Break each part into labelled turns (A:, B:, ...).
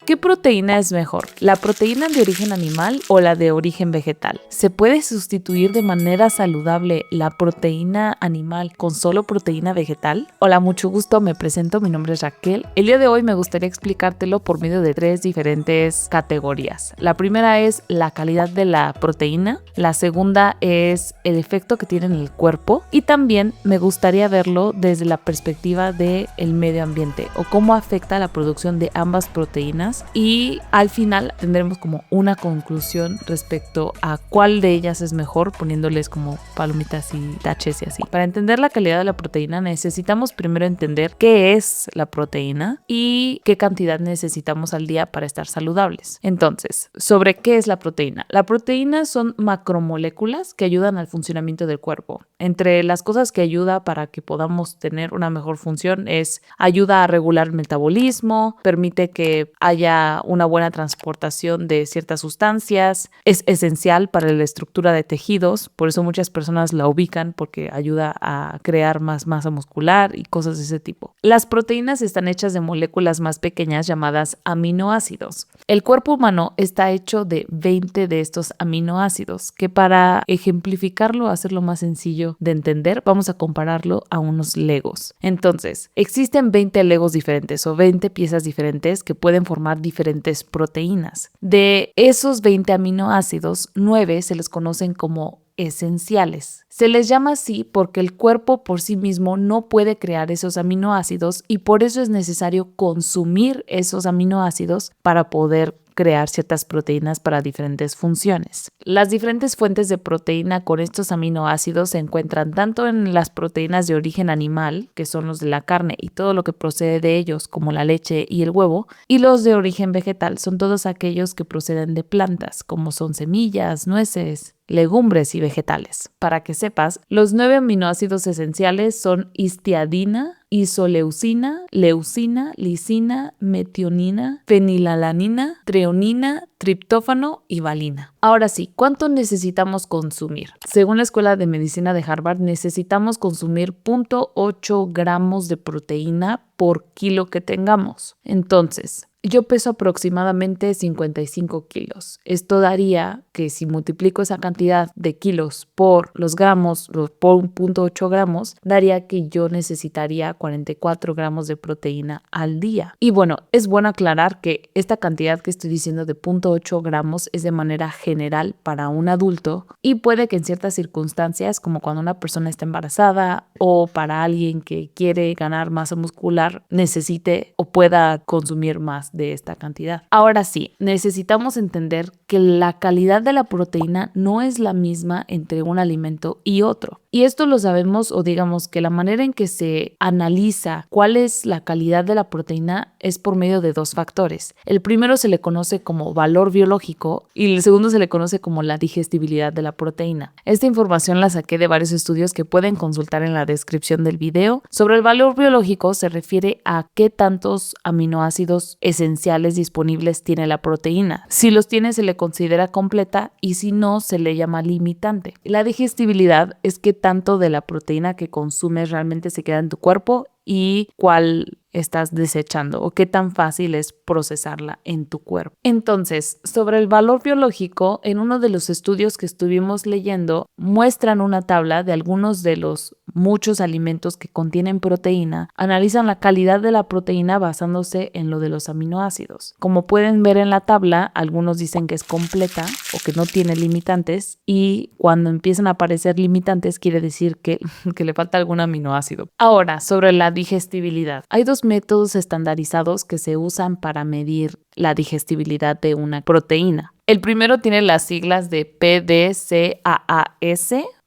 A: ¿Qué proteína es mejor? ¿La proteína de origen animal o la de origen vegetal? ¿Se puede sustituir de manera saludable la proteína animal con solo proteína vegetal? Hola, mucho gusto, me presento, mi nombre es Raquel. El día de hoy me gustaría explicártelo por medio de 3 diferentes categorías. La primera es la calidad de la proteína, la segunda es el efecto que tiene en el cuerpo y también me gustaría verlo desde la perspectiva del medio ambiente o cómo afecta la producción de ambas proteínas, y al final tendremos como una conclusión respecto a cuál de ellas es mejor, poniéndoles como palomitas y taches y así. Para entender la calidad de la proteína necesitamos primero entender qué es la proteína y qué cantidad necesitamos al día para estar saludables. Entonces, ¿sobre qué es la proteína? La proteína son macromoléculas que ayudan al funcionamiento del cuerpo. Entre las cosas que ayuda para que podamos tener una mejor función es ayuda a regular el metabolismo, permite que haya una buena transportación de ciertas sustancias, es esencial para la estructura de tejidos, por eso muchas personas la ubican porque ayuda a crear más masa muscular y cosas de ese tipo. Las proteínas están hechas de moléculas más pequeñas llamadas aminoácidos. El cuerpo humano está hecho de 20 de estos aminoácidos, que para ejemplificarlo, hacerlo más sencillo de entender, vamos a compararlo a unos legos. Entonces, existen 20 legos diferentes o 20 piezas diferentes que pueden formar diferentes proteínas. De esos 20 aminoácidos, 9 se les conocen como esenciales. Se les llama así porque el cuerpo por sí mismo no puede crear esos aminoácidos y por eso es necesario consumir esos aminoácidos para poder crear ciertas proteínas para diferentes funciones. Las diferentes fuentes de proteína con estos aminoácidos se encuentran tanto en las proteínas de origen animal, que son los de la carne y todo lo que procede de ellos, como la leche y el huevo, y los de origen vegetal son todos aquellos que proceden de plantas, como son semillas, nueces, legumbres y vegetales. Para que sepas, los 9 aminoácidos esenciales son histiadina, isoleucina, leucina, lisina, metionina, fenilalanina, treonina, triptófano y valina. Ahora sí, ¿cuánto necesitamos consumir? Según la Escuela de Medicina de Harvard, necesitamos consumir 0.8 gramos de proteína por kilo que tengamos. Entonces, yo peso aproximadamente 55 kilos. Esto daría que si multiplico esa cantidad de kilos por los gramos, por 0.8 gramos, daría que yo necesitaría 44 gramos de proteína al día. Y bueno, es bueno aclarar que esta cantidad que estoy diciendo de 0.8 gramos es de manera general para un adulto y puede que en ciertas circunstancias, como cuando una persona está embarazada o para alguien que quiere ganar masa muscular, necesite o pueda consumir más de esta cantidad. Ahora sí, necesitamos entender que la calidad de la proteína no es la misma entre un alimento y otro. Y esto lo sabemos, o digamos que la manera en que se analiza cuál es la calidad de la proteína es por medio de 2 factores. El primero se le conoce como valor biológico y el segundo se le conoce como la digestibilidad de la proteína. Esta información la saqué de varios estudios que pueden consultar en la descripción del video. Sobre el valor biológico se refiere a qué tantos aminoácidos esenciales disponibles tiene la proteína. Si los tiene se le considera completa y si no se le llama limitante. La digestibilidad es qué tanto de la proteína que consumes realmente se queda en tu cuerpo y cuál estás desechando o qué tan fácil es procesarla en tu cuerpo. Entonces, sobre el valor biológico, en uno de los estudios que estuvimos leyendo, muestran una tabla de algunos de los muchos alimentos que contienen proteína, analizan la calidad de la proteína basándose en lo de los aminoácidos. Como pueden ver en la tabla, algunos dicen que es completa o que no tiene limitantes y cuando empiezan a aparecer limitantes quiere decir que le falta algún aminoácido. Ahora, sobre la digestibilidad. Hay 2 métodos estandarizados que se usan para medir la digestibilidad de una proteína. El primero tiene las siglas de PDCAAS,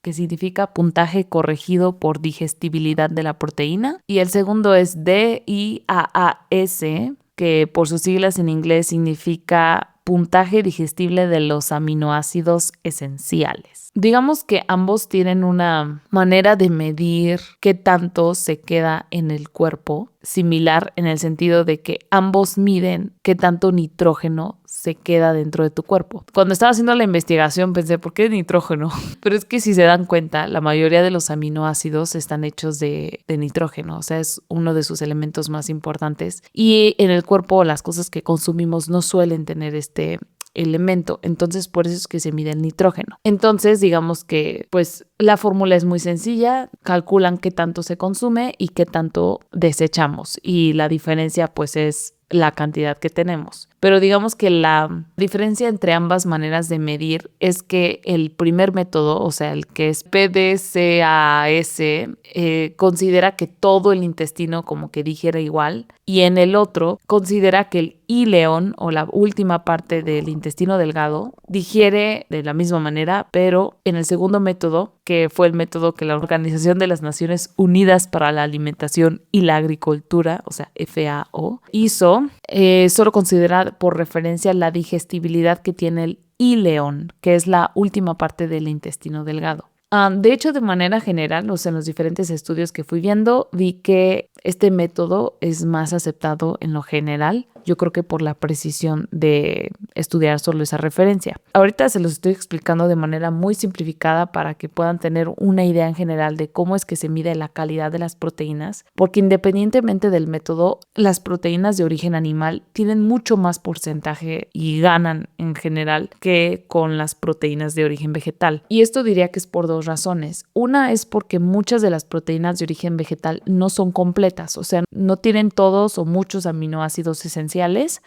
A: que significa puntaje corregido por digestibilidad de la proteína, y el segundo es DIAAS, que por sus siglas en inglés significa puntaje digestible de los aminoácidos esenciales. digamos que ambos tienen una manera de medir qué tanto se queda en el cuerpo, similar en el sentido de que ambos miden qué tanto nitrógeno se queda dentro de tu cuerpo. Cuando estaba haciendo la investigación pensé, ¿por qué nitrógeno? Pero es que si se dan cuenta, la mayoría de los aminoácidos están hechos de nitrógeno, o sea, es uno de sus elementos más importantes. Y en el cuerpo las cosas que consumimos no suelen tener este elemento, entonces por eso es que se mide el nitrógeno. Entonces digamos que pues la fórmula es muy sencilla, calculan qué tanto se consume y qué tanto desechamos y la diferencia pues es la cantidad que tenemos. Pero digamos que la diferencia entre ambas maneras de medir es que el primer método, o sea, el que es PDCAS, considera que todo el intestino como que digiere igual, y en el otro considera que el íleon o la última parte del intestino delgado digiere de la misma manera, pero en el segundo método, que fue el método que la Organización de las Naciones Unidas para la Alimentación y la Agricultura, o sea, FAO, hizo, solo considera por referencia la digestibilidad que tiene el íleon, que es la última parte del intestino delgado. De hecho, de manera general, o sea, en los diferentes estudios que fui viendo, vi que este método es más aceptado en lo general. Yo creo que por la precisión de estudiar solo esa referencia. Ahorita se los estoy explicando de manera muy simplificada para que puedan tener una idea en general de cómo es que se mide la calidad de las proteínas, porque independientemente del método, las proteínas de origen animal tienen mucho más porcentaje y ganan en general que con las proteínas de origen vegetal. Y esto diría que es por dos razones. Una es porque muchas de las proteínas de origen vegetal no son completas, o sea, no tienen todos o muchos aminoácidos esenciales,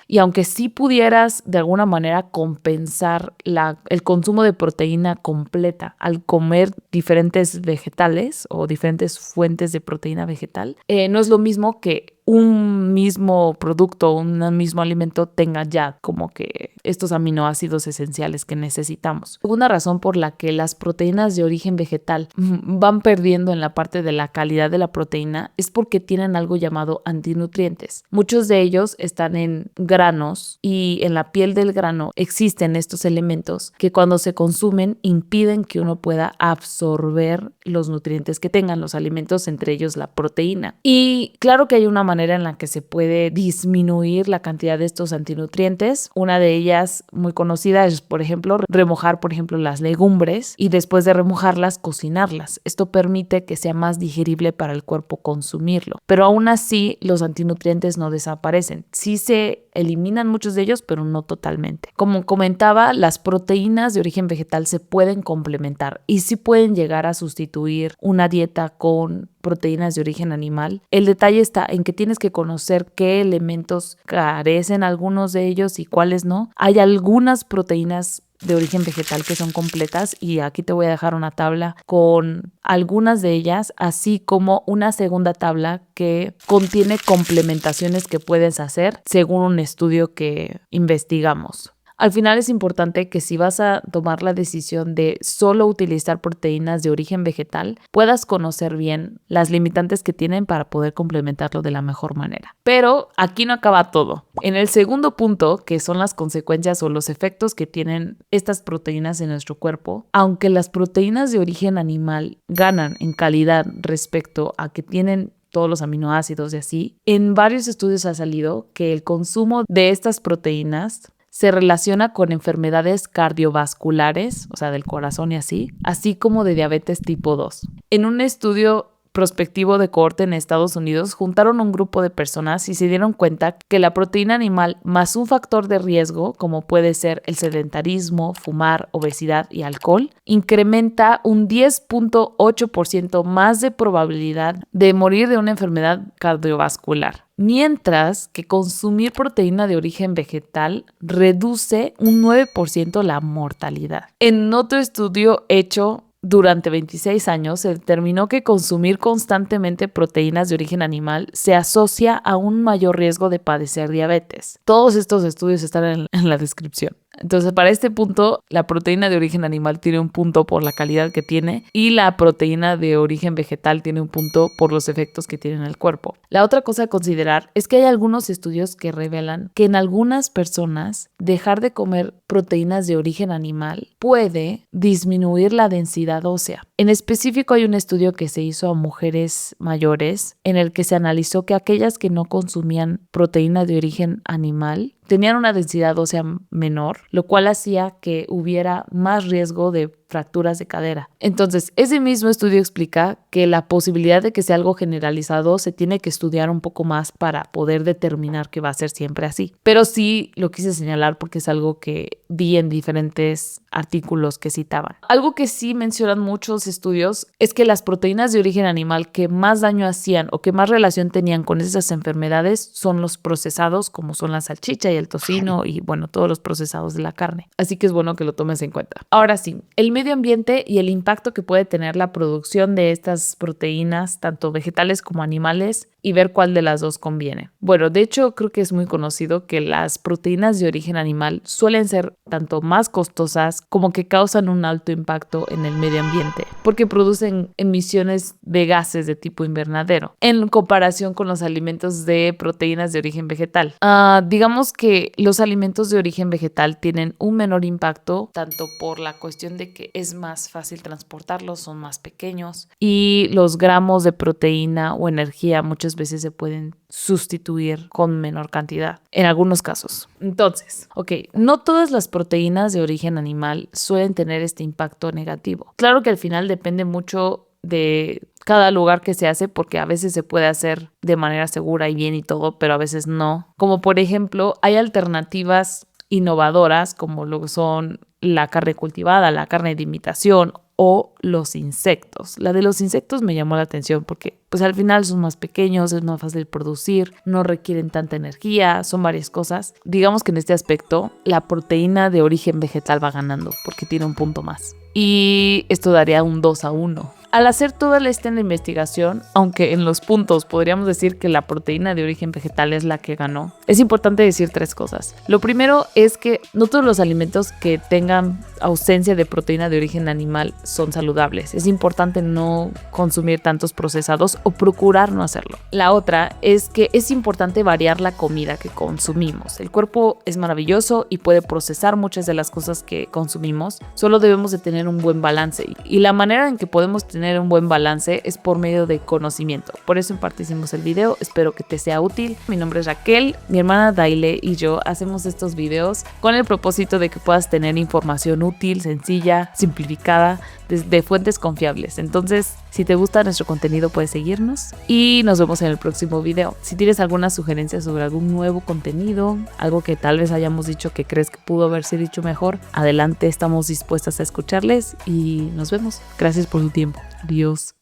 A: y aunque sí pudieras de alguna manera compensar el consumo de proteína completa al comer diferentes vegetales o diferentes fuentes de proteína vegetal, no es lo mismo que un mismo producto, un mismo alimento tenga ya como que estos aminoácidos esenciales que necesitamos. Una razón por la que las proteínas de origen vegetal van perdiendo en la parte de la calidad de la proteína es porque tienen algo llamado antinutrientes. Muchos de ellos están en granos y en la piel del grano existen estos elementos que cuando se consumen impiden que uno pueda absorber los nutrientes que tengan los alimentos, entre ellos la proteína. Y claro que hay una manera en la que se puede disminuir la cantidad de estos antinutrientes. Una de ellas muy conocida es, por ejemplo, remojar, por ejemplo, las legumbres y después de remojarlas, cocinarlas. Esto permite que sea más digerible para el cuerpo consumirlo. Pero aún así, los antinutrientes no desaparecen. Sí se eliminan muchos de ellos, pero no totalmente. Como comentaba, las proteínas de origen vegetal se pueden complementar y sí pueden llegar a sustituir una dieta con proteínas de origen animal. El detalle está en que tienes que conocer qué elementos carecen algunos de ellos y cuáles no. Hay algunas proteínas de origen vegetal que son completas y aquí te voy a dejar una tabla con algunas de ellas, así como una segunda tabla que contiene complementaciones que puedes hacer según un estudio que investigamos. Al final es importante que si vas a tomar la decisión de solo utilizar proteínas de origen vegetal, puedas conocer bien las limitantes que tienen para poder complementarlo de la mejor manera. Pero aquí no acaba todo. En el segundo punto, que son las consecuencias o los efectos que tienen estas proteínas en nuestro cuerpo, aunque las proteínas de origen animal ganan en calidad respecto a que tienen todos los aminoácidos y así, en varios estudios ha salido que el consumo de estas proteínas se relaciona con enfermedades cardiovasculares, o sea, del corazón y así como de diabetes tipo 2. En un estudio prospectivo de cohorte en Estados Unidos, juntaron un grupo de personas y se dieron cuenta que la proteína animal más un factor de riesgo, como puede ser el sedentarismo, fumar, obesidad y alcohol, incrementa un 10.8% más de probabilidad de morir de una enfermedad cardiovascular. Mientras que consumir proteína de origen vegetal reduce un 9% la mortalidad. En otro estudio hecho durante 26 años se determinó que consumir constantemente proteínas de origen animal se asocia a un mayor riesgo de padecer diabetes. Todos estos estudios están en la descripción. Entonces, para este punto, la proteína de origen animal tiene un punto por la calidad que tiene y la proteína de origen vegetal tiene un punto por los efectos que tiene en el cuerpo. La otra cosa a considerar es que hay algunos estudios que revelan que en algunas personas dejar de comer proteínas de origen animal puede disminuir la densidad ósea. En específico, hay un estudio que se hizo a mujeres mayores en el que se analizó que aquellas que no consumían proteína de origen animal tenían una densidad ósea menor, lo cual hacía que hubiera más riesgo de fracturas de cadera. Entonces, ese mismo estudio explica que la posibilidad de que sea algo generalizado se tiene que estudiar un poco más para poder determinar que va a ser siempre así. Pero sí lo quise señalar porque es algo que vi en diferentes artículos que citaban. Algo que sí mencionan muchos estudios es que las proteínas de origen animal que más daño hacían o que más relación tenían con esas enfermedades son los procesados, como son la salchicha y el tocino y bueno, todos los procesados de la carne. Así que es bueno que lo tomes en cuenta. Ahora sí, el medio ambiente y el impacto que puede tener la producción de estas proteínas, tanto vegetales como animales, y ver cuál de las dos conviene. Bueno, de hecho creo que es muy conocido que las proteínas de origen animal suelen ser tanto más costosas como que causan un alto impacto en el medio ambiente porque producen emisiones de gases de tipo invernadero en comparación con los alimentos de proteínas de origen vegetal. Digamos que los alimentos de origen vegetal tienen un menor impacto tanto por la cuestión de que es más fácil transportarlos, son más pequeños y los gramos de proteína o energía muchas veces se pueden sustituir con menor cantidad en algunos casos. Entonces, no todas las proteínas de origen animal suelen tener este impacto negativo. Claro que al final depende mucho de cada lugar que se hace porque a veces se puede hacer de manera segura y bien y todo, pero a veces no. Como por ejemplo, hay alternativas innovadoras como lo que son la carne cultivada, la carne de imitación o los insectos. La de los insectos me llamó la atención porque pues al final son más pequeños, es más fácil producir, no requieren tanta energía, son varias cosas. Digamos que en este aspecto la proteína de origen vegetal va ganando porque tiene un punto más. Y esto daría un 2-1. Al hacer toda esta investigación, aunque en los puntos podríamos decir que la proteína de origen vegetal es la que ganó, es importante decir 3 cosas. Lo primero es que no todos los alimentos que tengan ausencia de proteína de origen animal son saludables. Es importante no consumir tantos procesados o procurar no hacerlo. La otra es que es importante variar la comida que consumimos. El cuerpo es maravilloso y puede procesar muchas de las cosas que consumimos. Solo debemos de tener un buen balance y la manera en que podemos tener un buen balance es por medio de conocimiento. Por eso en parte hicimos el video, espero que te sea útil. Mi nombre es Raquel, mi hermana Daile y yo hacemos estos videos con el propósito de que puedas tener información útil, sencilla, simplificada, de fuentes confiables. Entonces, si te gusta nuestro contenido puedes seguirnos y nos vemos en el próximo video. Si tienes alguna sugerencia sobre algún nuevo contenido, algo que tal vez hayamos dicho que crees que pudo haberse dicho mejor, adelante, estamos dispuestas a escucharles y nos vemos. Gracias por tu tiempo. Adiós.